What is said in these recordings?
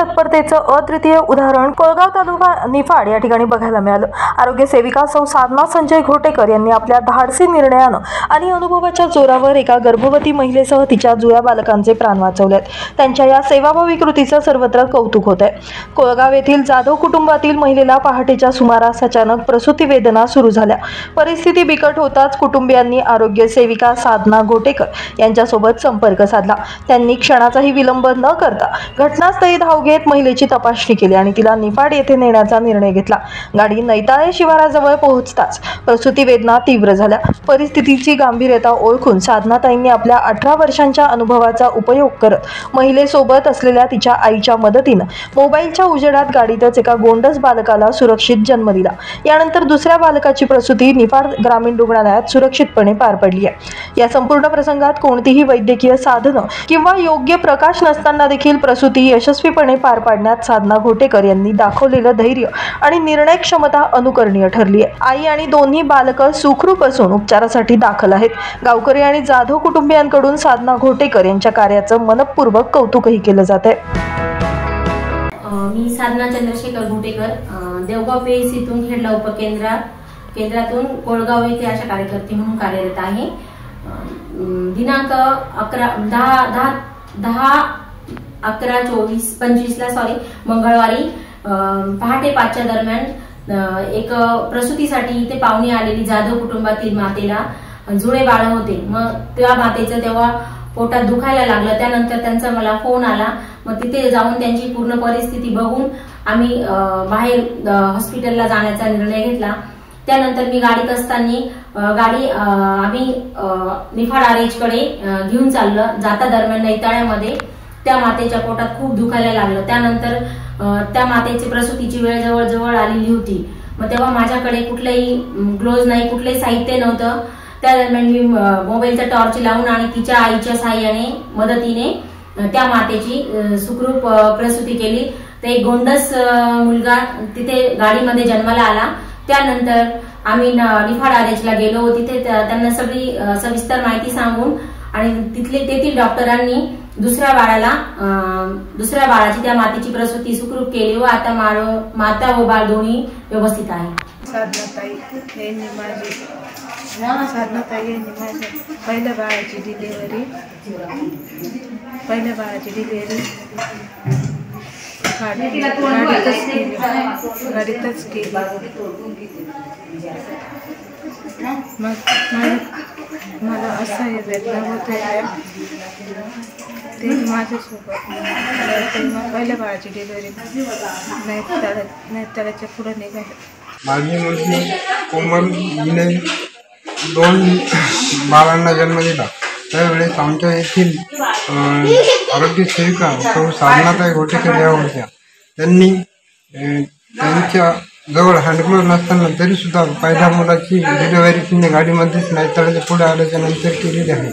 तत्परतेचं अद्वितीय उदाहरण कोळगाव तालुका निफाड या ठिकाणी बघायला मिळालं। आरोग्य सेविका सौ साधना संजय घोटेकर यांनी आपल्या धाडसी निर्णयानं आणि अनुभवाच्या जोरावर एका गर्भवती महिलेसह तिच्या जुळ्या बालकांचे प्राण वाचवलेत। त्यांच्या या सेवाभावी कृतीचं सर्वत्र कौतुक होत आहे। कोळगाव येथील जाधव कुटुंबातील महिलेला पहाटेच्या सुमारास अचानक प्रसूती वेदना सुरू झाल्या। परिस्थिती बिकट होताच कुटुंबियांनी आरोग्य सेविका साधना घोटेकर यांच्यासोबत संपर्क साधला। त्यांनी क्षणाचाही विलंब न करता घटनास्थळी धाव घेत महिलेची तपासणी केली आणि तिला निफाड येथे नेण्याचा निर्णय घेतला। गाडी नैताळे शिवाराजवळ पोहोचताच प्रसूती वेदना तीव्र झाल्या। परिस्थितीची गांभीर्यता ओळखून साधनाताईंनी आपल्या 18 वर्षांच्या अनुभवाचा उपयोग करत महिलेसोबत असलेल्या तिच्या आईच्या मदतीने मोबाईलच्या उजेडात गाडीतच एका गोंडस बालकाला सुरक्षित जन्म दिला। यानंतर दुसऱ्या बालकाची प्रसूती निफाड ग्रामीण रुग्णालयात सुरक्षितपणे पार पडली आहे। या संपूर्ण प्रसंगात कोणतीही वैद्यकीय साधनं किंवा योग्य प्रकाश नसताना देखील प्रसूती यशस्वीपणे पार पाडण्यात साधना घोटेकर यांनी दाखवलेलं धैर्य आणि निर्णय क्षमता अनुकरणीय ठरली आहे। आई आणि दोन्ही बालकं सुखरूप असून उपचारासाठी दाखल आहेत। गावकरी आणि जाधव कुटुंबियांकडून साधना घोटेकर यांच्या कार्याचं मनपूर्वक कौतुकही केलं जात आहे। मी साधना चंद्रशेखर घोटेकर, देवगाव पीएचसीतून खेडला उपकेंद्रातून कोळगाव येथे अशा कार्यकर्ते म्हणून कार्यरत आहे। दिनांक 10/11/24/25 मंगळवारी पहाटे 5च्या दरम्यान एक प्रसूतीसाठी इथे पाहुणे आलेली जाधव कुटुंबातील मातेला जुळे बाळ होते। मग त्या मातेचं तेव्हा पोटात दुखायला लागलं। त्यानंतर त्यांचा मला फोन आला। मग तिथे जाऊन त्यांची पूर्ण परिस्थिती बघून आम्ही बाहेर हॉस्पिटलला जाण्याचा निर्णय घेतला। त्यानंतर मी गाडीत असताना गाडी आम्ही निफाड आरएच कडे घेऊन चाललो। जाता दरम्यान नैताळ्यामध्ये त्या मातेच्या पोटात खूप दुखायला लागलं। त्यानंतर त्या मातेची प्रसूतीची वेळ जवळ आलेली होती। मग तेव्हा माझ्याकडे कुठलेही ग्लोव्ज नाही, कुठलेही साहित्य नव्हतं। त्या दरम्यान मी मोबाईलचा टॉर्च लावून आणि तिच्या आईच्या सहाय्याने मदतीने त्या मातेची सुखरूप प्रसूती केली। ते गोंडस मुलगा तिथे गाडीमध्ये जन्माला आला। त्यानंतर आम्ही निफाड आरएचला गेलो। तिथे त्यांना सगळी सविस्तर माहिती सांगून आणि तेथील डॉक्टरांनी दुसऱ्या बाळाची त्या मातेची प्रसूती सुखरूप केली व आता माता व बाळ दोन्ही व्यवस्थित आहे। साधनाताई यांनी माझ्या पहिल्या बाळाची डिलिव्हरी गाडीतच केली। मग मला असा वेदना होत होत्या ते माझ्यासोबत पहिल्या बाळाची डिलिव्हरी नैताळ्याच्या पुढे निघाली। माझी मुलगी कोमल हिने 2 बाळांना जन्म दिला। त्यावेळेस आमच्या येथील आरोग्य सेविका सौ साधनाताई घोटेकर या होत्या। त्यांनी त्यांच्या जवळ हँडग्लोव्ह नसताना तरी सुद्धा पहिल्या मुलाची डिलिव्हरी तिने गाडीमध्येच नैताळ्याच्या पुढे आल्याच्या नंतर केलेली आहे।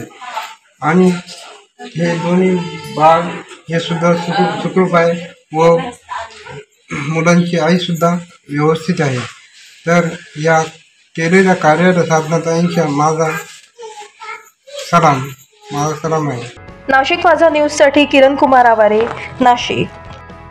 आणि हे दोन्ही बाळ हे सुद्धा सुखरूप आहे व मुलांची आई सुद्धा व्यवस्थित आहे। तर या केलेल्या कार्याला साधनाताईंच्या माझा सलाम आहे। नाशिक माझा न्यूजसाठी किरण कुमार आवारे, नाशिक।